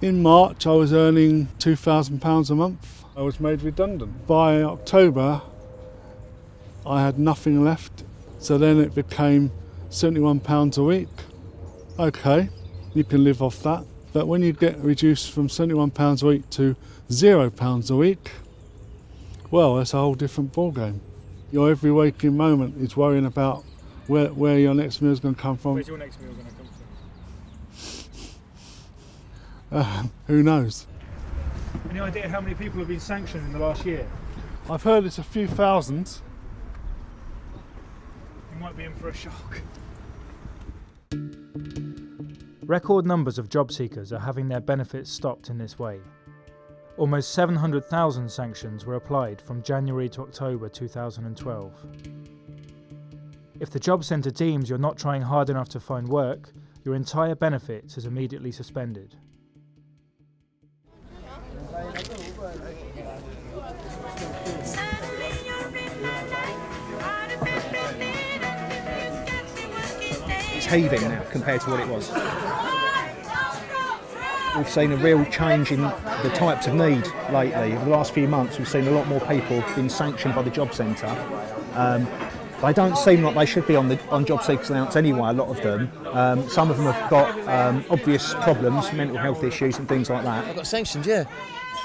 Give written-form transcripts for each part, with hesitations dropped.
In March I was earning £2,000 a month. I was made redundant. By October I had nothing left, so then it became £71 a week. Okay, you can live off that. But when you get reduced from £71 a week to £0 a week, well, that's a whole different ballgame. Your every waking moment is worrying about where your next meal is going to come from. Where's your next meal going to come from? Who knows? Any idea how many people have been sanctioned in the last year? I've heard it's a few thousand. You might be in for a shock. Record numbers of job seekers are having their benefits stopped in this way. Almost 700,000 sanctions were applied from January to October 2012. If the Jobcentre deems you're not trying hard enough to find work, your entire benefit is immediately suspended. It's heaving now compared to what it was. We've seen a real change in the types of need lately. Over the last few months we've seen a lot more people being sanctioned by the Jobcentre. They don't seem like they should be on job seekers allowance anyway, a lot of them. Some of them have got obvious problems, mental health issues and things like that. I got sanctioned, yeah,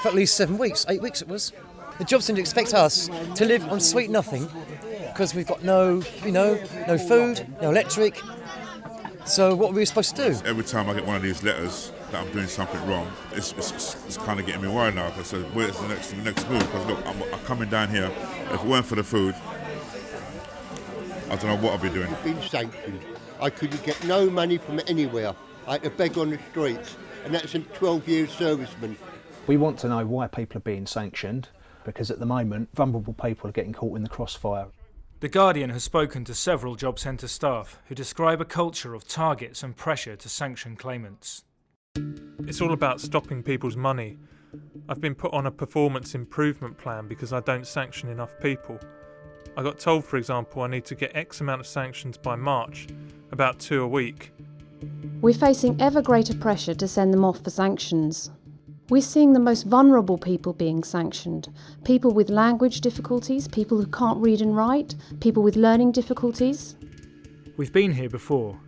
for at least 7 weeks, 8 weeks it was. The Jobcentre expect us to live on sweet nothing because we've got no food, no electric. So what are we supposed to do? Every time I get one of these letters that I'm doing something wrong, it's kind of getting me worried now. Because where's the next move? Because look, I'm coming down here. If it weren't for the food, I don't know what I'd be doing. I've been sanctioned. I couldn't get no money from anywhere. I had to beg on the streets, and that's a 12-year serviceman. We want to know why people are being sanctioned, because at the moment vulnerable people are getting caught in the crossfire. The Guardian has spoken to several Jobcentre staff who describe a culture of targets and pressure to sanction claimants. It's all about stopping people's money. I've been put on a performance improvement plan because I don't sanction enough people. I got told, for example, I need to get X amount of sanctions by March, about 2 a week. We're facing ever greater pressure to send them off for sanctions. We're seeing the most vulnerable people being sanctioned. People with language difficulties, people who can't read and write, people with learning difficulties. We've been here before.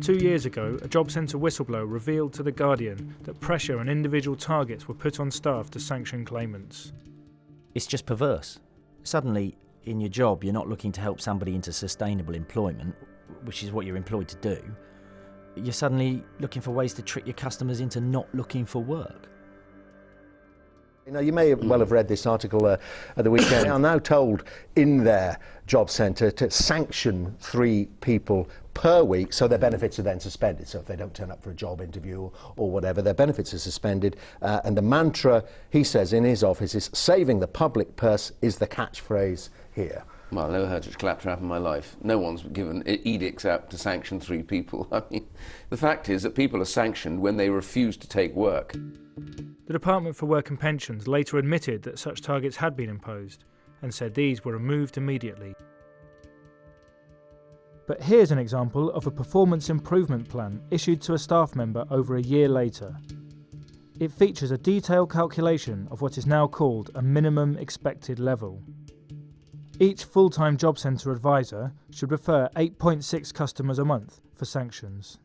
2 years ago, a Jobcentre whistleblower revealed to The Guardian that pressure and individual targets were put on staff to sanction claimants. It's just perverse. Suddenly, in your job, you're not looking to help somebody into sustainable employment, which is what you're employed to do. You're suddenly looking for ways to trick your customers into not looking for work. You know, you may well have read this article at the weekend. They are now told in their job centre to sanction 3 people per week, so their benefits are then suspended. So if they don't turn up for a job interview or whatever, their benefits are suspended. And the mantra, he says in his office, is saving the public purse is the catchphrase here. Well, I've never heard such claptrap in my life. No one's given edicts out to sanction 3 people. I mean, the fact is that people are sanctioned when they refuse to take work. The Department for Work and Pensions later admitted that such targets had been imposed and said these were removed immediately. But here's an example of a performance improvement plan issued to a staff member over a year later. It features a detailed calculation of what is now called a minimum expected level. Each full-time Jobcentre advisor should refer 8.6 customers a month for sanctions.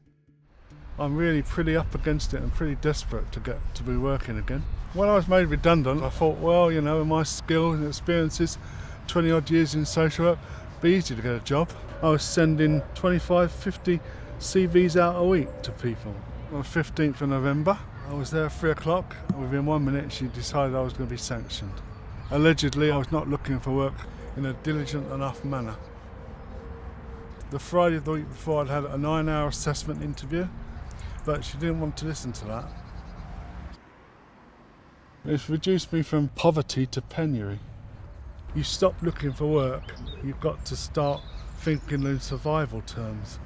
I'm really pretty up against it and pretty desperate to get to be working again. When I was made redundant, I thought, well, you know, my skills and experiences, 20 odd years in social work, it'd be easy to get a job. I was sending 25, 50 CVs out a week to people. On the 15th of November, I was there at 3 o'clock, and within 1 minute she decided I was going to be sanctioned. Allegedly, I was not looking for work in a diligent enough manner. The Friday of the week before, I'd had a 9-hour assessment interview, but she didn't want to listen to that. It's reduced me from poverty to penury. You stop looking for work, you've got to start thinking in survival terms.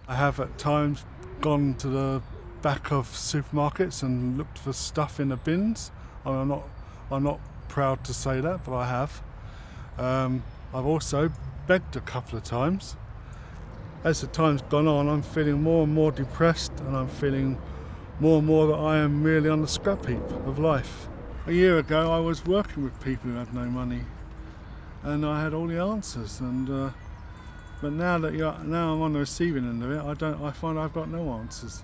I have at times gone to the back of supermarkets and looked for stuff in the bins. I'm not proud to say that, but I have. I've also begged a couple of times. As the time's gone on, I'm feeling more and more depressed, and I'm feeling more and more that I am really on the scrap heap of life. A year ago I was working with people who had no money, and I had all the answers. But now I'm on the receiving end of it, I find I've got no answers.